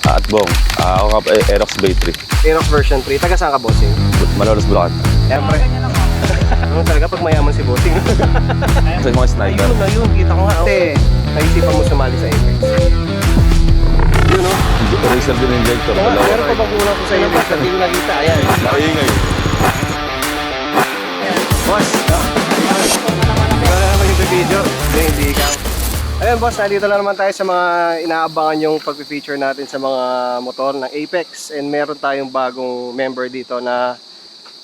At Bong, ako nga Aerox Bay 3. Aerox version 3. Taga saan ka, bossing? Malolos, Bulacan. Siyempre. Ano talaga pag mayaman si bossing? Sa mga sniper. Ayun. Kita ko nga. Kasi, naisipan mo sumali sa Apex. Yun, no? Racer din injector. Meron pa bang kulang ko sa iyo? Hindi ko nakita. Ayan. Maingay. Boss. Ikaw na naman yung video. Hindi ikaw. Ayun, boss. Nandito na naman tayo sa mga inaabangan yung pag-feature natin sa mga motor ng Apex. And meron tayong bagong member dito na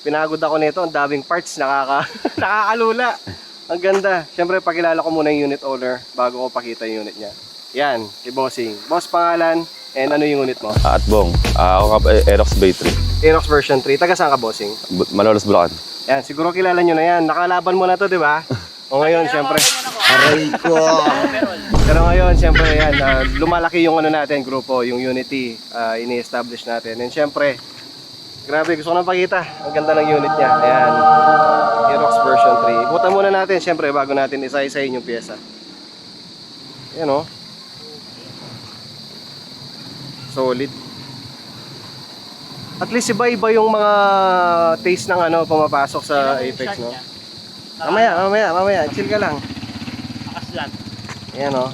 pinagod ako nito. Ang daming parts. Nakakalula. Ang ganda. Siyempre, pakilala ko muna yung unit owner bago ko pakita yung unit niya. Yan, si Bossing. Boss, pangalan, and ano yung unit mo? At Bong, ako nga Aerox Bay 3. Aerox version 3. Taga saan ka, Bossing? Malolos, Bulacan. Yan, siguro kilala nyo na yan. Nakalaban mo na to, di ba? O ngayon, siyempre. Aray ko! Pero ngayon, siyempre, yan, lumalaki yung ano natin, grupo, yung Unity, ini-establish natin. And siyempre, grabe, gusto ko nang pakita. Ang ganda ng unit niya. Ayan. Aerox version 3. Ibutan muna natin, siyempre, bago natin isa-isahin yung pyesa. Ayan, o. Solid. At least iba-iba yung mga taste ng ano pumapasok sa Apex, no? Mamaya, chill ka lang. Nakaslat. Ayan, no?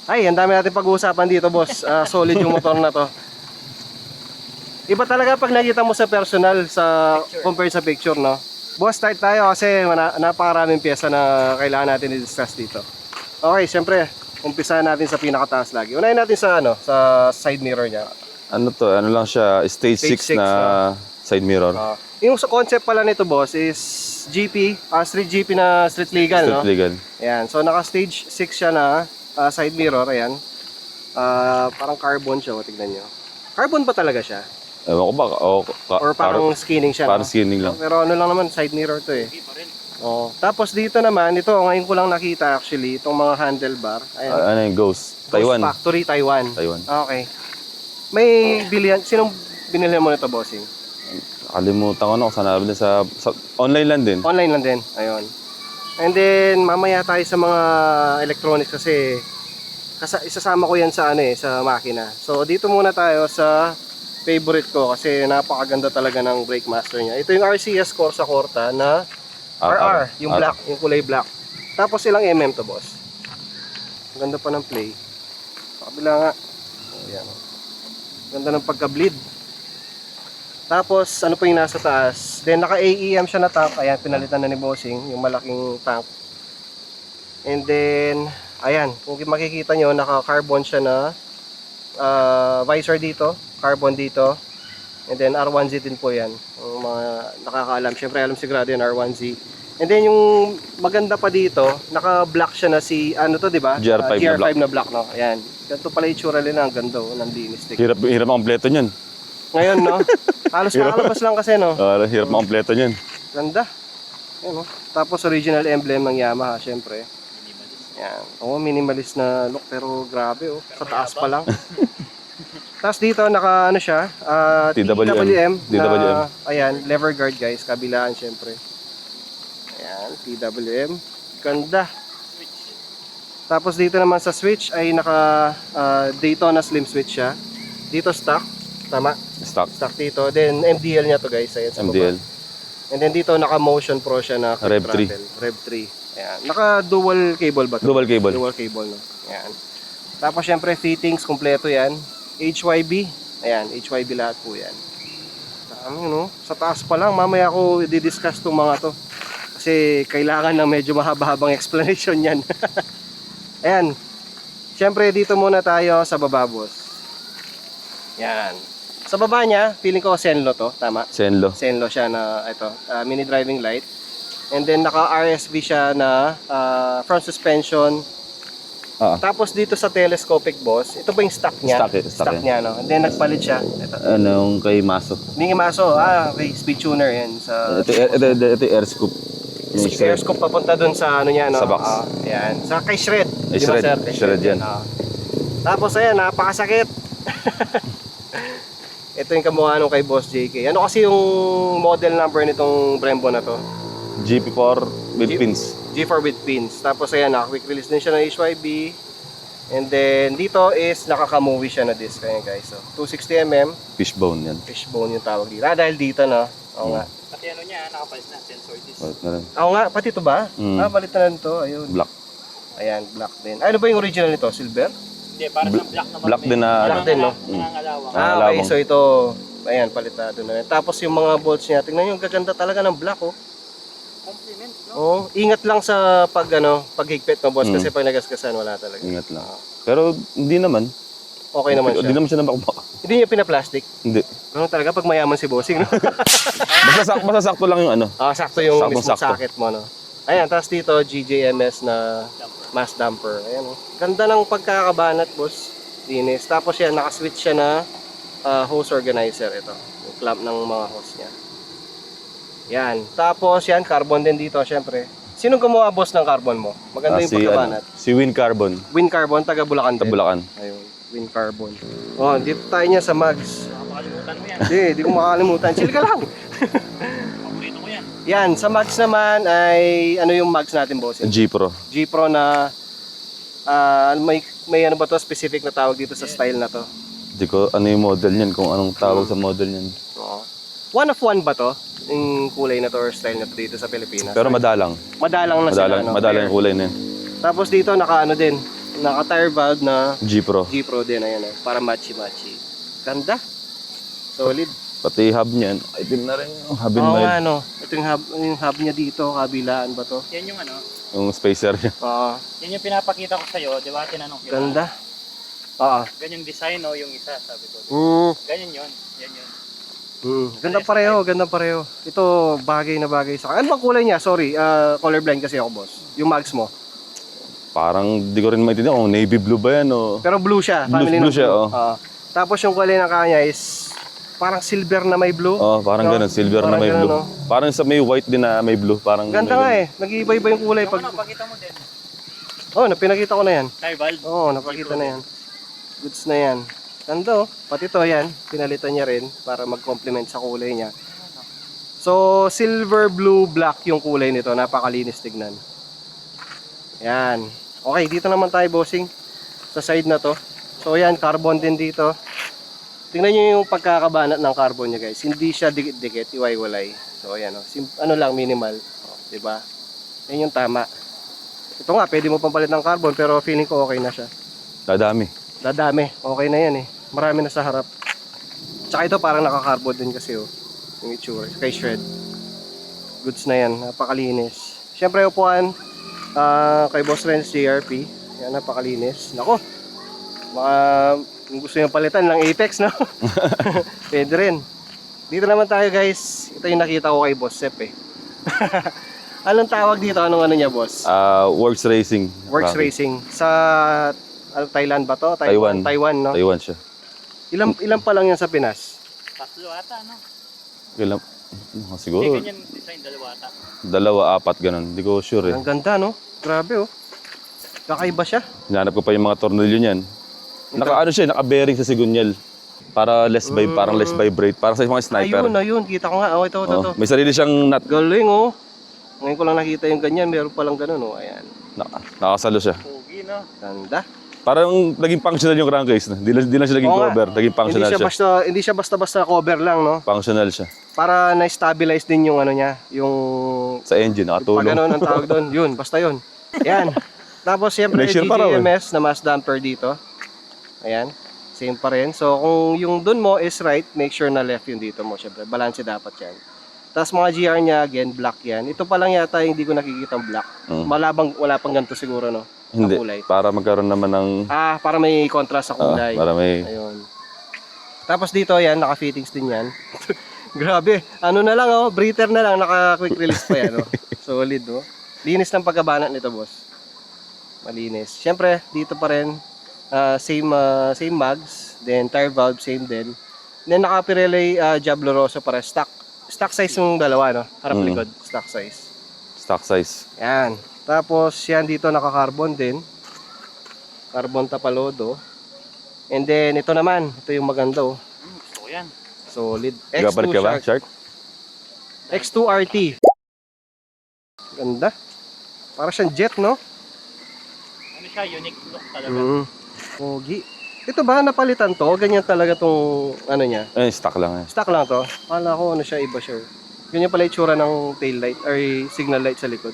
Ay, ang dami natin pag-uusapan dito, boss. Solid yung motor na to. Iba talaga pag nakita mo sa personal compared sa picture, no? Boss, start tayo kasi napakaraming pyesa na kailangan natin i-discuss dito. Okay, siyempre, umpisahan natin sa pinakataas lagi. Unahin natin sa sa side mirror niya. Ano to? Ano lang siya? Stage 6 na side mirror. Yung sa concept pala nito, boss, is GP, street GP na street legal, no? Street legal. Ayan, so naka-stage 6 siya na side mirror, ayan. Parang carbon siya, tignan nyo. Carbon ba talaga siya? Ewan ko ba? Or parang skinning siya, parang no? skinning lang. Pero ano lang naman, side mirror to eh. Oh. Tapos dito naman, ito, ngayon ko lang nakita actually, itong mga handlebar. Ayan. Ano yung Ghost? Taiwan. Ghost Factory, Taiwan. Taiwan. Okay. May bilihan, sinong binili mo nito, bossing? Kalimutan ko na kung saan nabili sa online lang din. Online lang din, ayun. And then, mamaya tayo sa mga electronics kasi isasama ko yan sa sa makina. So, dito muna tayo sa favorite ko kasi napakaganda talaga ng brake master niya. Ito yung RCS Corsa Corta na RR, yung black, yung kulay black. Tapos ilang mm to, boss? Ang ganda pa ng play. Sa kabila nga. Ayan. Ganda ng pagka-bleed. Tapos ano pa yung nasa taas? Then naka AEM siya na tank. Ayan, pinalitan na ni Bossing yung malaking tank. And then ayan, kung makikita nyo, naka carbon siya na visor dito, carbon dito. And then R1Z din po yan. Yung mga nakakaalam, syempre alam sigurado yung R1Z. And then yung maganda pa dito, naka-black siya na si, ano to, di ba? GR5 na black. Na black, no? Ayan. Ganito pala yung tsura nila, ang ganda, ng linis. Hirap ang kompleto niyan. Ngayon, no? Halos kakalabas lang kasi, no? Hirap ang kompleto niyan. Ganda. Ayan, no? Tapos original emblem ng Yamaha, syempre. Ayan. Oo, minimalist na look, pero grabe, oh. Sa taas pa lang. Tapos dito, naka, ano siya? TWM. TWM. Ayan, lever guard, guys. Kabilaan, syempre. Ayan, TWM. Ganda. Tapos dito naman sa switch ay naka Daytona slim switch siya. Dito stock. Tama? Stock. Stock dito. Then MDL niya to, guys. Ayan, sa MDL. baba. And then dito naka Motion Pro siya na Rev 3. Rev 3. Ayan. Naka dual cable ba to? Dual cable. Dual cable, no? Ayan. Tapos syempre fittings kompleto yan. HYB. Ayan, HYB lahat po yan. Dami, no? Sa taas pa lang, mamaya ako i-discuss itong mga to. Kasi kailangan ng medyo mahaba-habang explanation yan. Ayan. Siyempre, dito muna tayo sa baba, boss. Yan. Sa baba niya, feeling ko Senlo to, tama? Senlo. Senlo siya na, ito, mini driving light. And then, naka-RSV siya na front suspension. Tapos dito sa telescopic, boss, ito ba yung stock niya? Stock niya, no? And then, nagpalit siya. Ito. Anong kay Maso? Hindi nga Maso, okay, speed tuner yan. Ito air scoop. Air scoop papunta dun sa ano niya, no? Sa box. Yan. Sa kay Shred. Kay Di ba, Shred. sir? Kay Shred yan. Tapos ayan, napakasakit. Ito yung kamukha nung kay Boss JK. Ano kasi yung model number nitong Brembo na to? GP4 with pins. G4 with pins. Tapos ayan, quick release din siya ng HYB. And then dito is nakakamuwi siya na disc. Ayan guys. So 260mm, Fishbone yan. fishbone yung tawag dito. Dahil dito no. Oo nga. Pati ano niya, nakapalit na sensor disc. Balik na rin. Oo nga, pati ito ba? Palit na rin to. Ayun. Black. Ayan, black din. Ano ba yung original nito? Silver? Hindi, para sa black naman. Black din na, Black din, no? Nangangalawang. Okay. labang. So ito, ayan, palitado na rin. Tapos yung mga bolts niya, tingnan nyo, gaganda talaga ng black, oh. Compliment, no? Oh, ingat lang sa paghigpit mo, boss, kasi pag nagasgasan, wala talaga. Ingat lang. Pero hindi naman. Okay naman Hindi siya. naman siya nabakbak. Hindi niya pinaplastic. Hindi. Ganun talaga pag mayaman si bossing, no? Basta sakto lang yung ano. Sakto yung Saktong mismo sakto. socket mo, no? Ayan, tapos dito, GJMS na mass damper. Ayan, oh. Ganda ng pagkakabanat, boss. Linis. Tapos yan, nakaswitch siya na hose organizer. Ito, yung clamp ng mga hose niya. Yan. Tapos yan, carbon din dito, syempre. Sino gumawa, boss, ng carbon mo? Maganda yung pagkabanat. si Win Carbon. Win Carbon, taga Bulacan Sa din. Bulacan. Ayun, Win Carbon. Oh, dito tayo niya sa mags. Makakalimutan mo yan. Hindi ko makakalimutan. Chill ka lang. Paborito ko yan. Yan, sa mags naman ay, ano yung mags natin, boss? G Pro. G Pro na, may ano ba to, specific na tawag dito sa style na to? Hindi ko ano yung model niyan, kung anong tawag sa model niyan. Oo. One of one ba to? Yung kulay na to or style na to dito sa Pilipinas? Pero madalang. Madalang na sila, no? Madalang yung kulay na yan. Tapos dito, naka-ano din, naka-tire valve na G Pro. G Pro din, ayan eh, para matchy-matchy. Ganda. Solid. Pati hub niyan. Itim na rin yung hub and Oo mild. nga, no. Ito yung hub niya dito, kabilaan ba to? Yan yung ano, Yung spacer niya. Oo. yan yung pinapakita ko sa'yo, di ba? Tinanong kita. Ganda. Oo. Ganyang design, no? Yung isa, sabi ko. Ganyan yun. Yan yun. Ganda pareho, ganda pareho. Ito, bagay na bagay sa akin. Ano bang kulay niya? Sorry, colorblind kasi ako, boss. Yung mags mo. Parang di ko rin maintindihan kung navy blue ba yan o... Pero blue siya. Blue- Family blue ng siya, oh. Tapos yung kulay ng kanya is parang silver na may blue. Oh, parang No? ganun, silver Parang na may ganun, blue. no? Parang sa may white din na may blue, parang Ganda may nga ganun. eh. Nag-iiba-iba yung kulay. Yung Pag... ano, pakita mo din. Oh, pinakita ko na yan. Tire valve. Oo, napakita na yan. Goods na yan. Ganda oh. Pati to yan. Pinalitan niya rin para mag-complement sa kulay niya. So, silver, blue, black yung kulay nito. Napakalinis tignan. Yan. Okay, dito naman tayo, bossing. Sa side na to. So, yan. Carbon din dito. Tingnan nyo yung pagkakabanat ng carbon niya, guys. Hindi siya dikit-dikit, iway-walay. So, ayan oh. Ano lang, minimal. Oh, diba? Yan yung tama. Ito nga, pwede mo pang palit ng carbon pero feeling ko okay na siya. Dadami. Dadami. Okay na yan eh. Marami na sa harap. Tsaka ito parang naka-carbon din kasi oh. Yung itsura. Kay shred. Goods na yan. Napakalinis. Siyempre upuan. Kay Boss Renz JRP. Yan, napakalinis. Nako. Mga kung gusto nyo palitan ng Apex, no? Pwede rin. Dito naman tayo guys. Ito yung nakita ko kay Boss Sep eh. Anong tawag dito? Anong ano niya, boss? Works Racing. Works Rocky. Racing. Sa Thailand ba to? Taiwan. Taiwan, no? Taiwan siya. Ilan pa lang yan sa Pinas? Tatlo ata, no? Kailan? Hindi, Siguro. ganyan design, dalawa ata. 2, 4 ganun. Hindi ko sure eh. Ang ganda, no? Grabe, oh. Kakaiba siya. Hinanap ko pa yung mga tornilyo niyan. Naka-ano siya, naka-bearing sa sigunyal. Para parang less vibrate. Para sa mga sniper. Ayun. Kita ko nga. Oh, ito. May sarili siyang nut. Galing, oh. Ngayon ko lang nakita yung ganyan. Meron palang ganun, oh. Ayan. Nakasalo siya. Pogi, no? Ganda. Parang naging functional yung crankcase na. Di lang siya naging Oo nga. cover. Naging functional siya. Hindi siya basta-basta cover lang, no? Functional siya. Para na-stabilize din yung ano niya. Yung Sa engine, pag nakatulong. ano ang tawag doon. Yun, basta yun. Yan. Tapos siyempre May share pa raw, GGMS na mass damper dito. Ayan. Same pa rin. So kung yung dun mo is right, make sure na left yung dito mo. Siyempre, balance dapat yan. Tapos mga GR niya, again, black yan. Ito pa lang yata hindi ko nakikita ang black. Wala pang ganito siguro, no? Na Hindi. kulay. Para magkaroon naman ng... Para may contrast sa kulay. para may... Ayun. Tapos dito, yan, naka-fittings din yan. Grabe. Ano na lang, oh. Breather na lang. Naka-quick release pa yan, oh. Solid, oh. Linis ng pagkabanat nito, boss. Malinis. Siyempre, dito pa rin, same mags. Then, tire valve, same din. Then, naka-Pirelli Diablo Rosso para stock. Stock size yung dalawa, no? Harap likod. Stock size. Stock size. Yan. Tapos, yan dito naka-carbon din. Carbon tapalodo. And then, ito naman. Ito yung maganda, oh. Gusto ko yan. Solid. Gabalik ka ba, Shark? X2 RT. Ganda. Para siyang jet, no? ano siya, unique look talaga. Pogi. Ito ba, napalitan to? Ganyan talaga tong ano niya? Stock lang eh. Stock lang to? Kala ko ano siya, iba siya. Ganyan pala itsura ng tail light or signal light sa likod.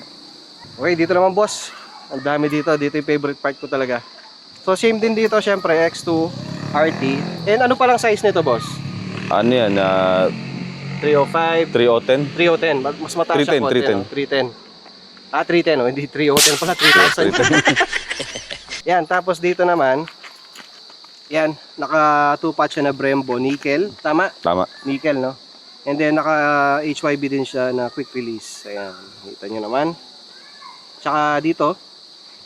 Okay, dito naman boss. Ang dami dito. Dito yung favorite part ko talaga. So same din dito, syempre, X2 RT. And ano palang size nito, boss? Ano yan? 305, 3010? 310. Mas mataas siya 310, konti, 310. ano? 310. 310, oh. Hindi 310 pala, 3,000. Yan, tapos dito naman, yan, naka 2-patch siya na Brembo nickel. Tama? Tama. Nickel, no? And then naka HYB din siya na quick release. Ayan, kita nyo naman. Tsaka dito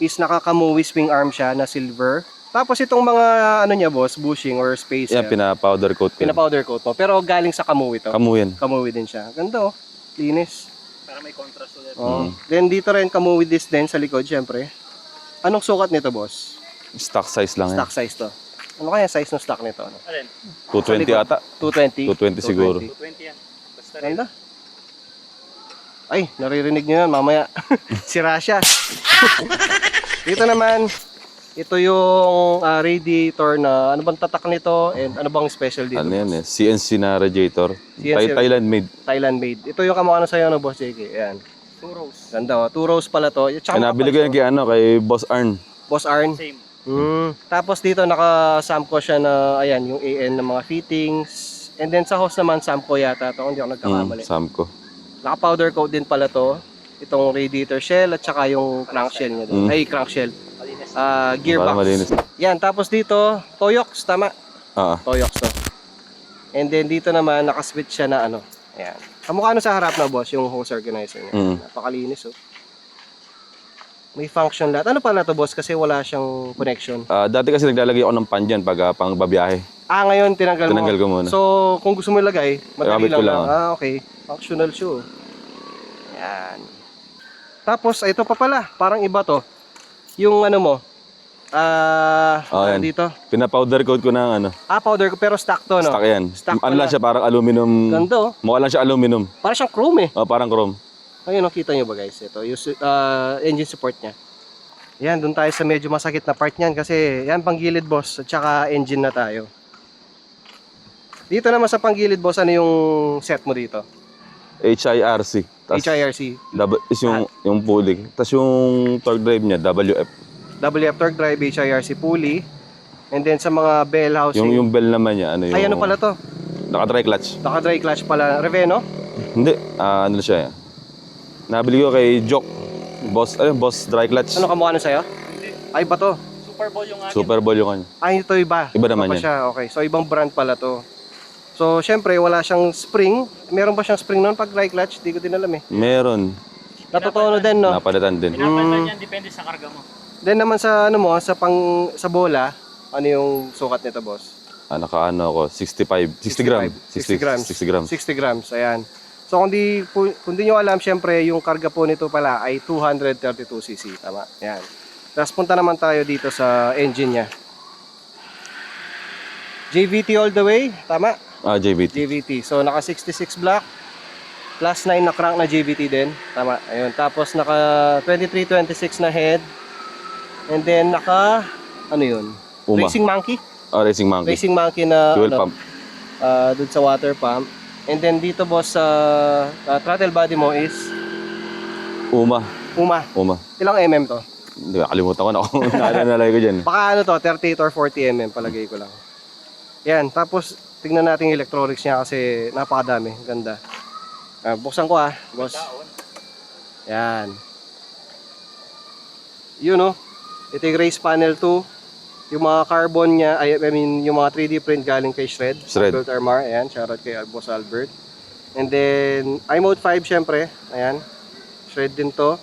is naka Kamui swing arm siya na silver. Tapos itong mga ano niya boss, bushing or spacer. Yan, pina-powder coat ko. Pina-powder coat mo. Pero galing sa Kamui to. Kamu yan. Kamui din siya. Ganda oh. Linis. Para may contrast ulit. Oh. Then dito rin Kamui disc din sa likod syempre. Anong sukat nito boss? Stock size lang yan. Stock size to. Ano kaya size ng stock nito? Ano? Alin? 220 ata. 220. 220 siguro. 220 yan. Basta rin. Ganda. Ay, naririnig nyo yan mamaya. Sira siya. Dito naman, ito yung radiator na ano bang tatak nito and ano bang special dito? Ano yan eh? CNC na radiator. CNC. Thailand made. Thailand made. Ito yung kamukha sa'yo no, Boss JK. Ayan. 2 rows. Ganda oh. 2 rows pala to. Tsaka Nabili ko yan kay, kay Boss Arn. Boss Arn. Same. Tapos dito naka-samco siya na ayan, yung AN ng mga fittings. And then sa hose naman, samco yata to. Hindi ako nagkakamali. Samco. Naka-powder coat din pala to. Itong radiator shell at saka yung crankshell niya din. Ay, crankshell. Malinis. Para Gearbox. malinis. Yan, tapos dito, Toyox, tama? Toyox to. And then dito naman, naka-switch siya na ano. Ayan. Kamukha ano sa harap na boss, yung hose organizer niya. Napakalinis oh. May function lahat. Ano pala to boss? Kasi wala siyang connection. Dati kasi naglalagay ako ng pan dyan pag pang babiyahe. Ngayon tinanggal mo. Tinanggal ko muna. So, kung gusto mo ilagay, madali Gamit ko lang. lang. Okay. Functional siya. Yan. Tapos, ito pa pala. Parang iba to. Yung ano mo. yan. Dito. Pina-powder coat ko ng ano. Powder ko pero stock to, no? Stock yan. Stock Ano lang pala. siya, parang aluminum. Ganda oh. Mukha lang siya aluminum. Parang siyang chrome eh. Parang chrome. Ayun, nakita nyo ba guys? Ito, yung engine support niya. Yan, dun tayo sa medyo masakit na part niyan kasi yan, panggilid boss, at saka engine na tayo. Dito naman sa panggilid boss, ano yung set mo dito? HIRC. HIRC. Is yung pulley. Tapos yung torque drive niya, WF. WF torque drive, HIRC pulley. And then sa mga bell housing. Yung bell naman niya, ano yung... Ay, ano pala to? Naka-dry clutch. Naka-dry clutch pala. Reveno? Hindi, ano siya. Nabili ko kay Jock. Boss dry clutch. Ano kamukha na sa'yo? Ay, ba to? Super Bowl yung akin. Super Bowl yung kanya. Ay, ito iba. Iba naman pa yan. siya. Okay, so ibang brand pala to. So, syempre, wala siyang spring. Meron ba siyang spring noon pag dry clutch? Di ko din alam eh. Meron. Natutono din, no? Napalitan din. Pinapalitan yan, depende sa karga mo. Then naman sa ano mo, sa bola, ano yung sukat nito, boss? Naka-ano ako, 60 grams. 60 grams. 60 grams. 60 grams, ayan. So kung di nyo alam, syempre, yung karga po nito pala ay 232cc, tama? Ayan. Tapos punta naman tayo dito sa engine niya. JVT all the way, tama? JVT. JVT. So naka 66 block, plus 9 na crank na JVT din, tama? Ayun. Tapos naka 2326 na head. And then naka, ano yun? Uma. Racing Monkey? Racing Monkey. Racing Monkey na Fuel ano, pump. dun sa water pump. And then dito boss sa throttle body mo is Uma. Uma. Ilang mm to? Hindi, nakalimutan ko na kung nalagay ko dyan. Baka ano to, 38 or 40 mm palagay ko lang. Yan, tapos tignan natin yung electronics niya kasi napakadami, ganda. Buksan ko boss. Yan. Yun ito yung race panel 2. Yung mga carbon niya, yung mga 3D print galing kay Shred. Albert Armar, ayan, shoutout kay Boss Albert. And then, iMode 5 syempre, ayan. Shred din to.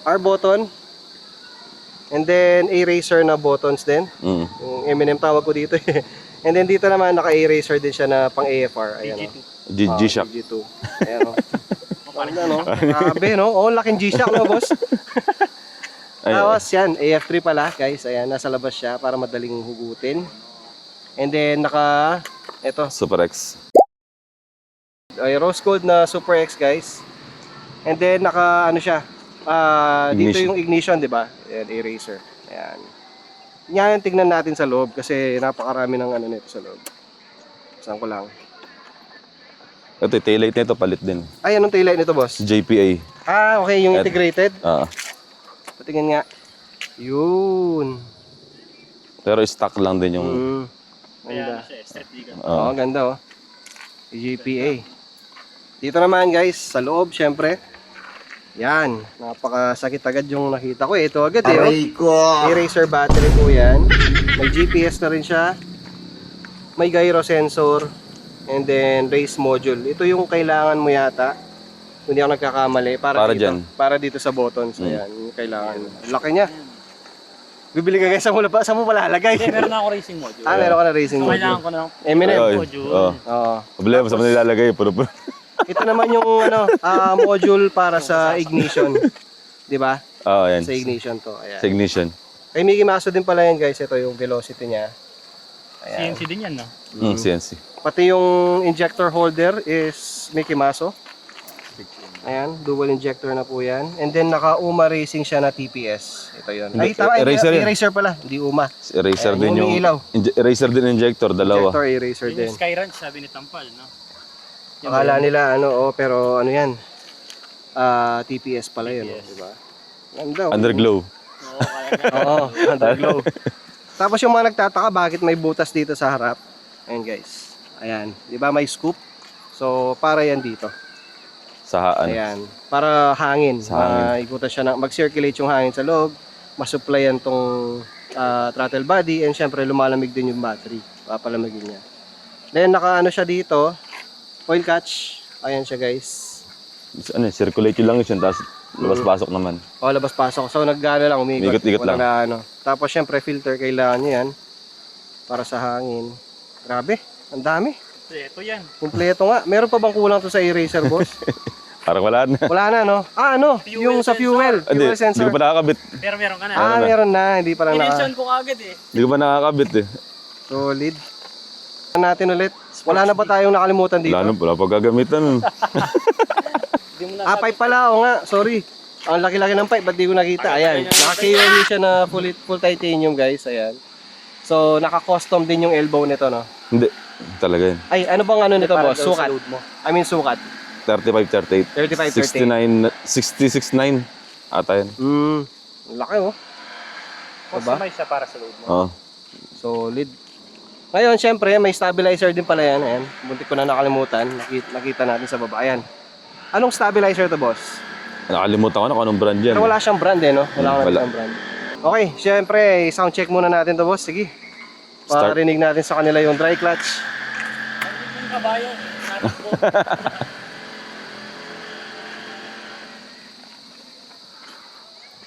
R button. And then, eraser na buttons din. Yung M&M tawag ko dito And then dito naman, naka-eraser din siya na pang AFR. Ayan, G-Shock. G2. Ayan grabe laking G-Shock boss. Tapos yan, AF3 pala guys. Ayan, nasa labas siya para madaling hugutin. And then ito. Super X. Rose gold na Super X guys. And then siya. Dito yung ignition, di ba? Ayan, eraser. Ayan. Ngayon, tignan natin sa loob kasi napakarami ng ano nito sa loob. Saan ko lang. Ito, taillight nito palit din. Ay, anong taillight nito, boss? JPA. Ah, okay, yung integrated. Ah. Patingin nga. Yun. Pero stock lang din yung... Kaya Ganda. siya, street legal. Oo, ganda oh. GPA. Dito naman guys, sa loob syempre. Yan, napakasakit agad yung nakita ko. Ito agad eh. Eraser battery po yan. May GPS na rin siya. May gyro sensor. And then race module. Ito yung kailangan mo yata. Kung hindi ako nagkakamali. Para dito, dyan. para dito sa buttons. Ayan, yung kailangan. Laki niya. Bibili ka guys, saan mo malalagay? Hindi, meron na ako racing module. Ah, meron ka na racing So, kailangan module. ko ng Eminem. module. Oo. Problema sa nilalagay. Puro. Ito naman yung ano, module para sa ignition. 'Di ba? Yan. Sa ignition to. Ayan. Sa ignition. Kay Mickey Maso din pala yan guys. Ito yung velocity niya. Ayan. CNC din yan, no? CNC. Pati yung injector holder is Mickey Maso. Ayan, dual injector na po yan. And then naka-UMA Racing siya na TPS. Ito yun. Ay, Hindi, tama. eraser yan. Eraser pala. Hindi UMA. Eraser Ayan, din yung... umiilaw. Eraser din injector, dalawa. Injector eraser Yung din. Sky Ranch, sabi ni Tampal, no? Akala nila ano, pero ano yan. TPS pala yun. TPS. Diba? Ganda. Underglow. Oo, kaya Oo, underglow. Tapos yung mga nagtataka bakit may butas dito sa harap. Ayan guys. Ayan, 'di ba may scoop? So para yan dito. Sa Ayan, para hangin. Sa hangin. Ikutan siya ng mag-circulate yung hangin sa loob, masupplyan tong throttle body and syempre lumalamig din yung battery. Papalamigin niya. Then naka-ano siya dito, oil catch. Ayan siya guys. circulate yun lang yun. Tapos labas-pasok naman. O labas-pasok. So nag-ano lang, umikot. Umikot-ikot Wala lang. na ano. Tapos syempre filter kailangan niya yan para sa hangin. Grabe, ang dami. ito yan. Kumpleto nga. Meron pa bang kulang to sa eraser, boss? Parang wala na. Wala na, no? Ah, ano? Fuel Yung sa fuel. Hindi, Fuel hindi sensor. ko pa nakakabit. Pero meron ka na. Ah, na. meron na. Hindi pa lang Pinensyon ko agad eh. Hindi ko pa nakakabit eh. Solid. Natin ulit. Wala na ba tayong nakalimutan dito? Wala pa gagamitan. Hindi mo na Pipe pala. O nga, sorry. Ang laki-laki ng pipe. Ba't di ko nakita? Ayan. Naka-KOE siya na full titanium, guys. Ayan. So, naka-custom din yung elbow nito, no? Hindi. Talaga yun. Ay, ano bang ano nito, Para boss? daw sa Sukat. load mo. I mean, sukat. 35, 38. 35, 69 ata yun. Laki, oh. Customize siya para sa load mo. Oo. Solid. Ngayon, syempre, may stabilizer din pala yan. Ayan. Buntik ko na nakalimutan. Nakita natin sa baba. Ayan. Anong stabilizer to, boss? Nakalimutan ko na kung anong brand yan. Pero wala siyang brand eh, no? Wala Wala. siyang brand. Okay, syempre, sound check muna natin to, boss. Sige. Start. Parinig natin sa kanila yung dry clutch. Yung kabayo, natin ko.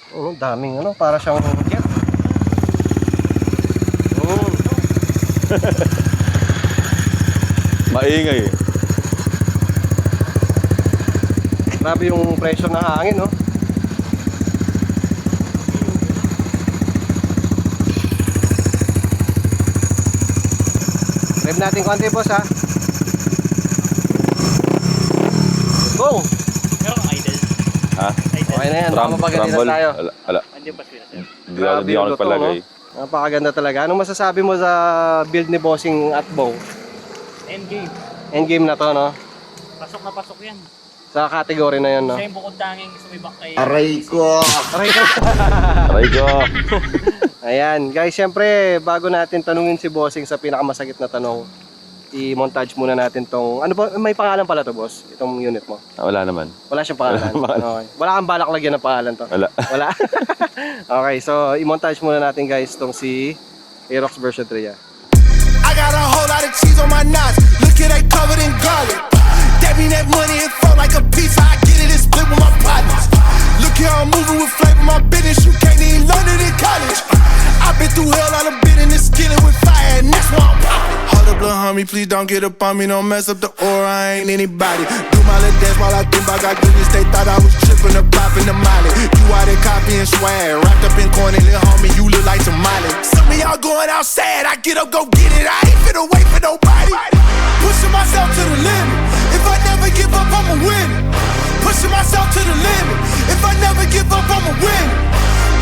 Oh, daming ano, para siyang jet. Oh. Maingay eh. Grabe yung pressure ng hangin, no? Rev natin konti, boss, ha? Go! Meron kang idle. Ha? Idle. Okay na yan, baka mapagalitan Rumble? tayo. Wala. Hindi pa sila sir. Hindi ako yung luto, nagpalagay. no? Napakaganda talaga. Anong masasabi mo sa build ni Bossing at Bow? Endgame. Endgame na to, no? Pasok na pasok yan. Sa category na yun, no? Siya yung bukod tanging sumibak kay... Aray ko! Aray ko. Ayan, guys, syempre, bago natin tanungin si Bossing sa pinakamasakit na tanong, i-montage muna natin tong... Ano ba, may pangalan pala to, boss? Itong unit mo? Wala naman. Wala siyang pangalan? Okay. Wala kang balak lagyan ng pangalan to? Wala. Wala? Okay, so i-montage muna natin, guys, tong si Aerox version 3. I got a whole lot of cheese on my nuts. Look at that covered in garlic. That mean that money, it felt like a pizza. I get it and split with my partners. Look here, I'm moving with flavor. My business, you can't even learn it in college. I've been through hell, I done been in this skillet with fire, and that's why I'm poppin'. Hold up, little homie, please don't get up on me. Don't mess up the aura, I ain't anybody. Do my little dance while I think I got goodness. They thought I was tripping up, popping the molly. You out there copying swag, wrapped up in corny, little homie, you look like Tamale. Some of y'all going out sad, I get up, go get it. I ain't finna wait for nobody. Pushing myself to the limit. If I never give up, I'ma win. Pushing myself to the limit. If I never give up, I'ma win.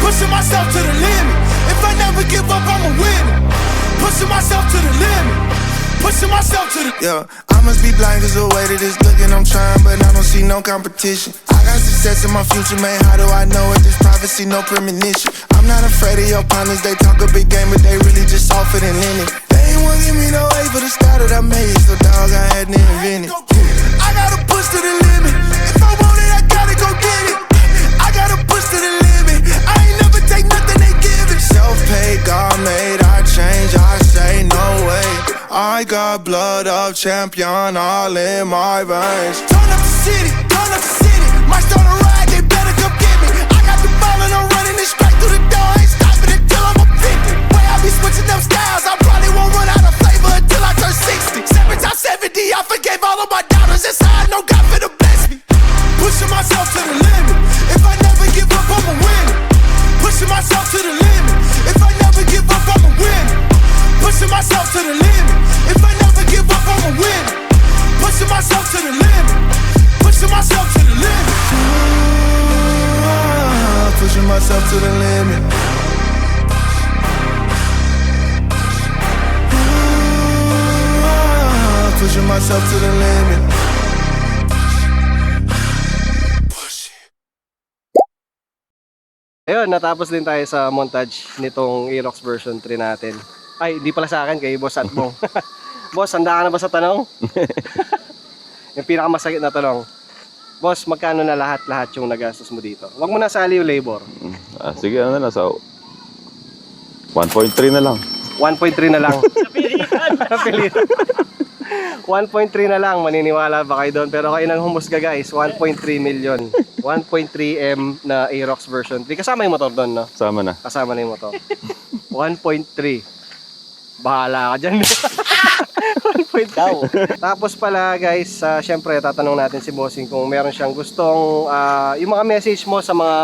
Pushing myself to the limit. If I never give up, I'm a winner. Pushing myself to the limit. Pushing myself to the... Yeah, I must be blind cause the way that it's looking, I'm trying, but I don't see no competition. I got success in my future, man, how do I know it? This prophecy, no premonition. I'm not afraid of your partners, they talk a big game, but they really just off it and in it. They ain't wanna give me no A for the start that I made, so dog, I had to invent it. I gotta push to the limit. If I want it, I gotta go get it. I gotta push to the limit. I ain't never take nothing they give it. Self-paid, God made, I change, I say no way. I got blood of champion all in my veins. Turn up the city, turn up the city. Might start a ride, they better come get me. I got the ball and I'm running it straight through the door. Ain't stopping until I'm a 50. Way I be switching them styles, I probably won't run out of flavor until I turn 60. 7 times 70, I forgave all of my dollars. It's high, no God for to bless me. Pushing myself to the limit. If I never give up, I'm a winner. Pushing myself to the limit. If I never give up, I'm a winner. Pushing myself to the limit. If I never give up, I'm a winner. Pushing myself to the limit. Pushing myself to the limit. Pushing myself to the limit. Pushing myself to the limit. Ayun, natapos din tayo sa montage nitong Aerox version 3 natin. Ay, hindi pala sa akin, kay Boss Atbong. Boss, handa ka na ba sa tanong? Yung pinakamasakit na tanong. Boss, magkano na lahat-lahat yung nagastos mo dito? Huwag mo na sali yung labor. Sige, ano na, sa 1.3 na lang. 1.3 na lang. Napilitan. 1.3 na lang, maniniwala ba kayo doon? Pero kayo nang humusga guys, 1.3 million. 1.3 M na Aerox version 3. Kasama yung motor doon, no? Sama na. Kasama na yung motor. 1.3. Bahala ka dyan. 1.3. Tapos pala guys, syempre tatanong natin si Bossing kung meron siyang gustong yung mga message mo sa mga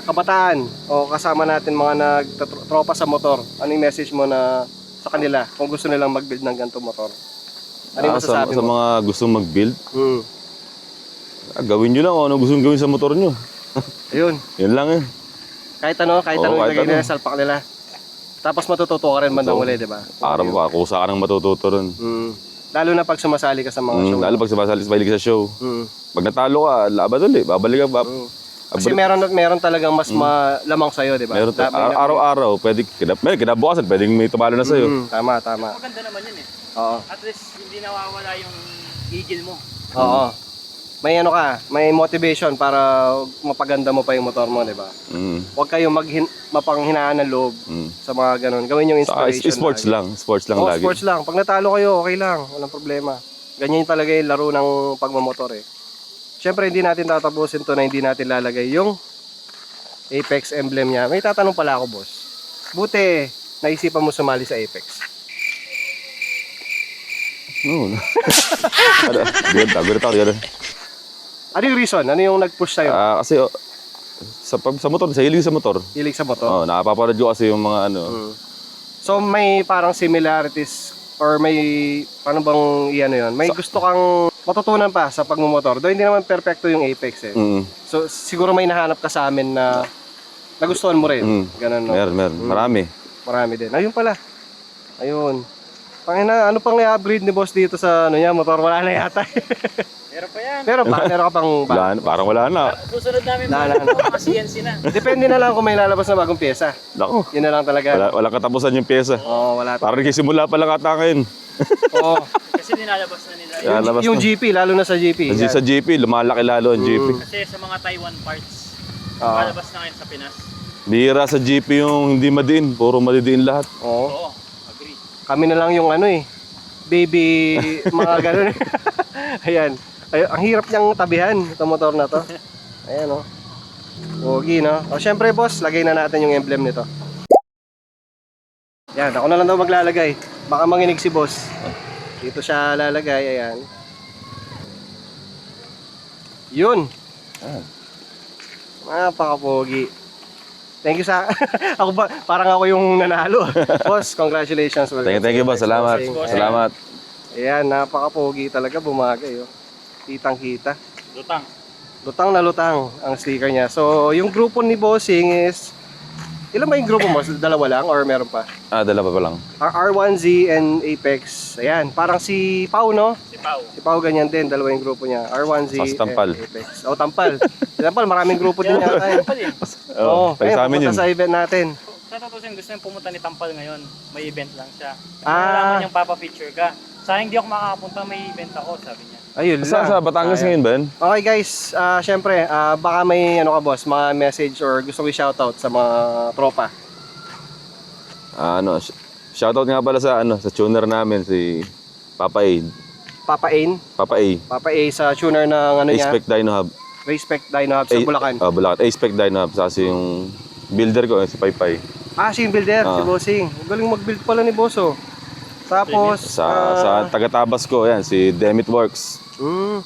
kabataan o kasama natin mga nagtropa sa motor. Ano yung message mo na sa kanila kung gusto nilang mag-build ng ganito motor? Ano yung masasabi sa mo? mga gustong mag-build, Hmm. gawin nyo lang kung ano gustong gawin sa motor nyo. Ayun. Yun lang eh. Kahit ano Oo, ilagay kahit nila ano. sa salpak nila. Tapos matututo ka rin bandang uli, di ba? Para pa, kusa ka nang matututo rin. Lalo na pag sumasali ka sa mga show. Lalo pag sumasali sa show. Pag natalo ka, laban ulit, babalik ka. Kasi meron talagang mas malamang sa'yo, di ba? Meron araw-araw, pwede, kinabukasan, pwedeng may tumalo na sa'yo. Tama. Maganda naman yun eh. Oo. At least hindi nawawala yung igil mo. Oo. May ano ka, may motivation para mapaganda mo pa yung motor mo, di ba? Huwag kayong mapanghinaan ng loob sa mga ganun. Gawin yung inspiration. Sports lang lagi. Sports lang. Pag natalo kayo, okay lang. Walang problema. Ganyan talaga yung laro ng pagmamotor eh. Siyempre, hindi natin tatapusin to na hindi natin lalagay yung Apex emblem niya. May tatanong pala ako, boss. Buti, naisipan mo sumali sa Apex. No. Gulat ako. Ano yung reason? Ano yung nag-push sa'yo? Kasi sa motor, sa hilig sa motor. Hilig sa motor? Nakapapanood ko kasi yung mga ano. So, may parang similarities or may, paano bang iyan yun? May gusto kang matutunan pa sa pagmumotor. Though hindi naman perfecto yung Apex eh. So, siguro may nahanap ka sa amin na nagustuhan mo rin. Ganun, no? Meron. Marami din. Ayun pala. Ayun. Pangina, ano pang i-upgrade ni boss dito sa ano niya? Motor wala na yata. Meron pa yan. Meron ka pang Parang wala na. Susunod namin Wala na. mga CNC na. Depende na lang kung may lalabas na bagong pyesa. Nako. Yun na lang talaga. Walang katapusan yung pyesa. Oo, wala. Parang nagsisimula pa lang ata ngayon. Oo. Kasi nilalabas na nila. Lalabas Yung na. GP, lalo na sa GP. Sa GP, lumalaki lalo ang GP. Kasi sa mga Taiwan parts, Oo. lalabas na ngayon sa Pinas. Bihira sa GP yung hindi madiin. Puro madidiin lahat. Oo. Oo, agree. Kami na lang yung ano eh. Baby, mga ganun. Ayan. Ang hirap niyang tabihan, itong motor na to. Ayan o. Pogi, no? O, syempre, boss, lagay na natin yung emblem nito. Yan, ako na lang daw maglalagay. Baka manginig si boss. Dito siya lalagay, ayan. Yun. Napaka-pogi. Thank you sa... ako ba, parang ako yung nanalo. Boss, congratulations. Thank you boss. Salamat. Salamat. Ayan, napaka-pogi talaga, bumagay. Oh. Kitang-kita. Lutang na lutang ang sticker niya. So, yung grupo ni Bossing is... Ilan ba yung grupo mo? Dalawa lang or meron pa? Dalawa pa lang. R1Z and Apex. Ayan, parang si Pau, no? Si Pao. Si Pau ganyan din, dalawa yung grupo niya. R1Z Tapos Tampal. and Apex. Oh, Tampal. Si Tampal, maraming grupo din yata. Tampal eh. Oo, tayo sa amin yun. pupunta sa event natin. Sa totoo gusto niyang pumunta ni Tampal ngayon. May event lang siya. Ah. Nalaman niyang papapicture ka. Sayang di ako makakapunta, may event ako, sabi niya. Ayun Sa Batangas ngayon ba yun? Okay guys, syempre, baka may ano ka boss, mga message or gusto ko i-shoutout sa mga tropa. Shoutout nga pala sa sa tuner namin si Papa A. Papa Ain, Papa A. Papa A sa tuner ng ano niya, A-Spec Dyno Hub. Respect Dino Hub sa Bulacan. Bulacan. A-Spec Dyno Hub. Kasi yung builder ko, si Paypay. Si yung builder, si Bossing. Galing mag-build pala ni Bosso. Tapos, Sa taga-Tabas ko, yan, si Demit Works.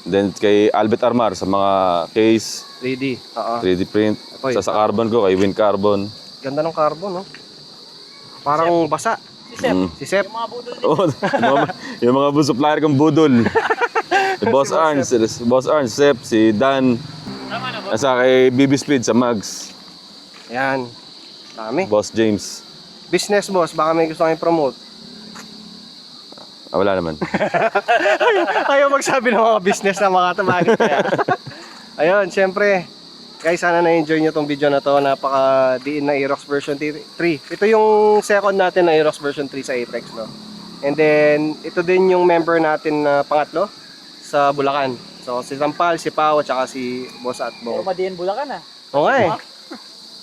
Then kay Albert Armar sa mga case, 3D. Oo. 3D print. Apoy. Sa carbon ko, kay Win Carbon. Ganda ng carbon, no? Parang basa. Si Sep. Si Sep. Yung mga budol din. Oh, yung mga supplier kong budol. Si Boss Arns, Sep, si Dan. Tama na ba? Nasa kay BB Speed sa Mags. Ayan. Dami. Boss James. Business boss, baka may gusto kayong promote. Wala naman. Ayaw magsabi ng mga business na mga tabagin kaya. Ayun, syempre. Guys, sana na-enjoy nyo tong video na to. Napaka-diin na Aerox version 3. Ito yung second natin na Aerox version 3 sa Apex, no? And then, ito din yung member natin na pangatlo sa Bulacan. So, si Tampal, si Pao, at saka si Boss Atbong. Pero madiin Bulacan ah. Oo nga eh.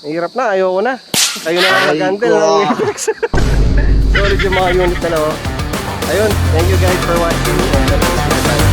Mahirap na, ayoko na. Kayo na mag-handle ng Apex. Solid yung mga unit na, no? Ayun, thank you guys for watching. And